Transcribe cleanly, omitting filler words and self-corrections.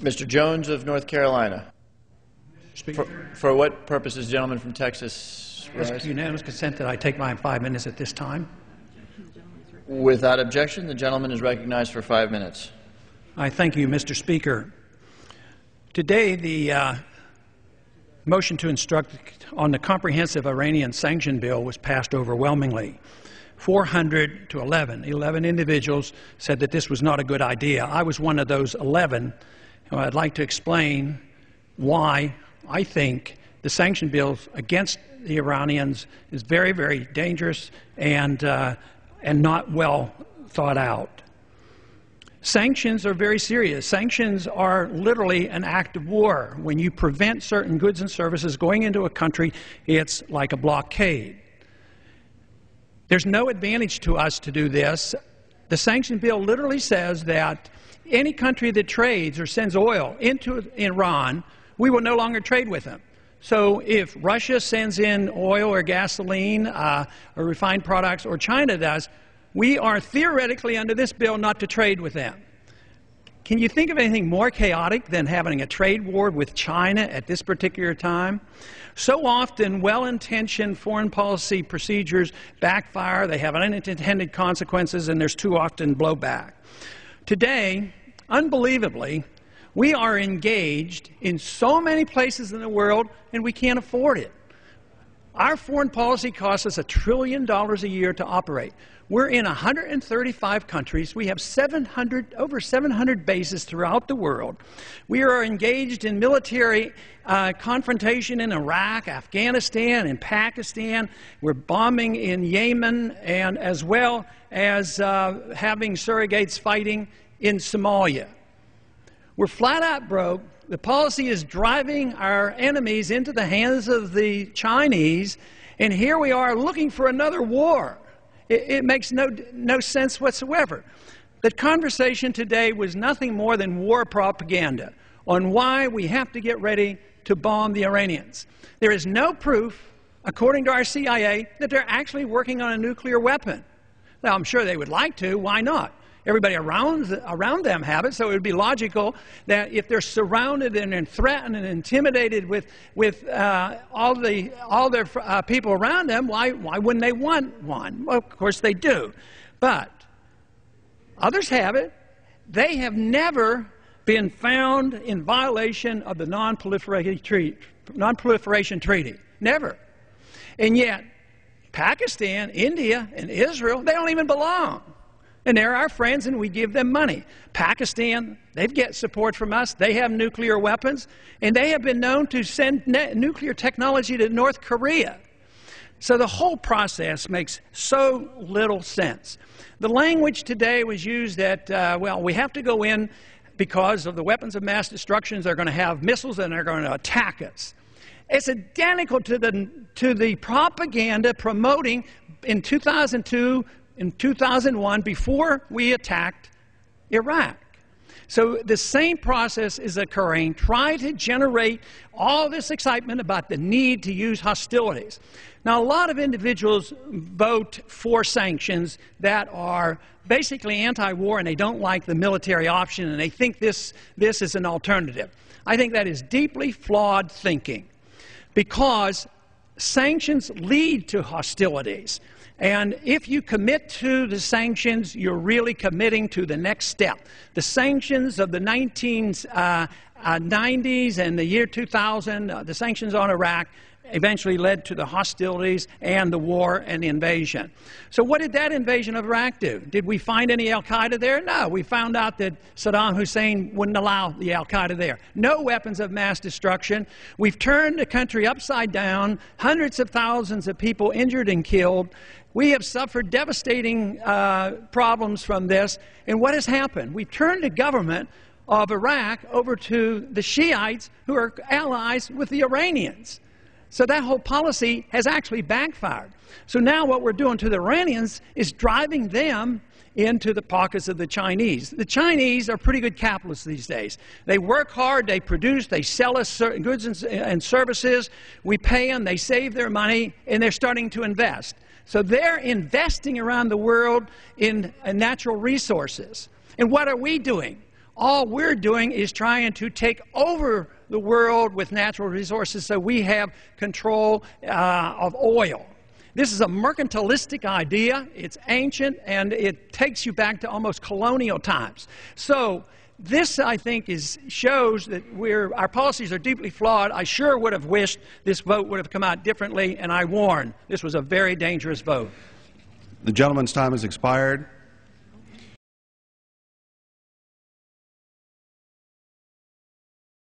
Mr. Jones of North Carolina. Speaker. For what purpose is the gentleman from Texas rise? Ask unanimous consent that I take my 5 minutes at this time. Without objection, the gentleman is recognized for 5 minutes. I thank you, Mr. Speaker. Today, the motion to instruct on the comprehensive Iranian sanction bill was passed overwhelmingly. 400 to 11. 11 individuals said that this was not a good idea. I was one of those 11. I'd like to explain why I think the sanction bills against the Iranians is very, very dangerous and not well thought out. Sanctions are very serious. Sanctions are literally an act of war. When you prevent certain goods and services going into a country, it's like a blockade. There's no advantage to us to do this. The sanction bill literally says that any country that trades or sends oil into Iran, we will no longer trade with them. So if Russia sends in oil or gasoline or refined products, or China does, we are theoretically under this bill not to trade with them. Can you think of anything more chaotic than having a trade war with China at this particular time? So often, well-intentioned foreign policy procedures backfire, they have unintended consequences, and there's too often blowback. Today, unbelievably, we are engaged in so many places in the world, and we can't afford it. Our foreign policy costs us $1 trillion a year to operate. We're in 135 countries. We have over 700 bases throughout the world. We are engaged in military confrontation in Iraq, Afghanistan, and Pakistan. We're bombing in Yemen, and as well as having surrogates fighting in Somalia. We're flat out broke. The policy is driving our enemies into the hands of the Chinese, and here we are looking for another war. It makes no sense whatsoever. The conversation today was nothing more than war propaganda on why we have to get ready to bomb the Iranians. There is no proof, according to our CIA, that they're actually working on a nuclear weapon. Now, I'm sure they would like to. Why not? Everybody around them have it, so it would be logical that if they're surrounded and threatened and intimidated with all their people around them, why wouldn't they want one? Well, of course they do. But others have it. They have never been found in violation of the Non-Proliferation Treaty. Never. And yet, Pakistan, India, and Israel, they don't even belong. And they're our friends, and we give them money. Pakistan, they get support from us. They have nuclear weapons, and they have been known to send nuclear technology to North Korea. So the whole process makes so little sense. The language today was used that, well, we have to go in because of the weapons of mass destruction. They're going to have missiles, and they're going to attack us. It's identical to the propaganda promoting in 2002, in 2001, before we attacked Iraq. So the same process is occurring. Try to generate all this excitement about the need to use hostilities. Now, a lot of individuals vote for sanctions that are basically anti-war, and they don't like the military option, and they think this is an alternative. I think that is deeply flawed thinking, because sanctions lead to hostilities. And if you commit to the sanctions, you're really committing to the next step. The sanctions of the 1990s and the year 2000, the sanctions on Iraq, eventually led to the hostilities and the war and the invasion. So what did that invasion of Iraq do? Did we find any al-Qaeda there? No. We found out that Saddam Hussein wouldn't allow the al-Qaeda there. No weapons of mass destruction. We've turned the country upside down, hundreds of thousands of people injured and killed. We have suffered devastating problems from this. And what has happened? We've turned the government of Iraq over to the Shiites, who are allies with the Iranians. So that whole policy has actually backfired. So now what we're doing to the Iranians is driving them into the pockets of the Chinese. The Chinese are pretty good capitalists these days. They work hard, they produce, they sell us certain goods and services, we pay them, they save their money, and they're starting to invest. So they're investing around the world in natural resources. And what are we doing? All we're doing is trying to take over the world with natural resources so we have control of oil. This is a mercantilistic idea. It's ancient, and it takes you back to almost colonial times. So this, I think, shows that our policies are deeply flawed. I sure would have wished this vote would have come out differently, and I warn, this was a very dangerous vote. The gentleman's time has expired.